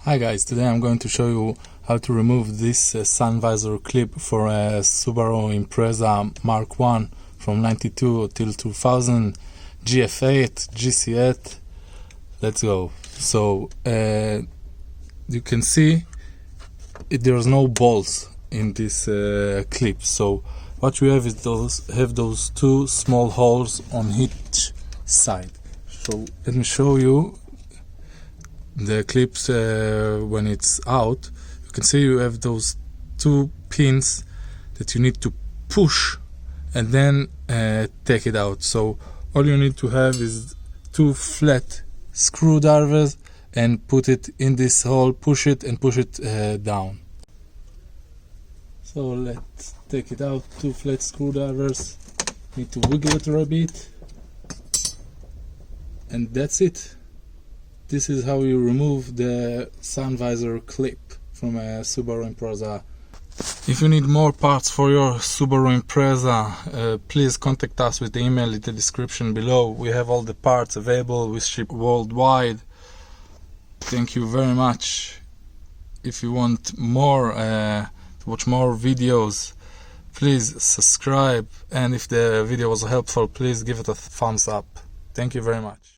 Hi guys, today I'm going to show you how to remove this sun visor clip for a Subaru Impreza Mark 1 from 92 till 2000 GF8 GC8. Let's go. So you can see there's no bolts in this clip, so what you have is those two small holes on each side. So let me show you the clips when it's out. You can see you have those two pins that you need to push and then take it out. So all you need to have is two flat screwdrivers and put it in this hole, push it and push it down. So let's take it out. Two flat screwdrivers, need to wiggle it a bit, and that's it. This is how you remove the sun visor clip from a Subaru Impreza. If you need more parts for your Subaru Impreza, please contact us with the email in the description below. We have all the parts available, we ship worldwide. Thank you very much. If you want more, to watch more videos, please subscribe, and if the video was helpful, please give it a thumbs up. Thank you very much.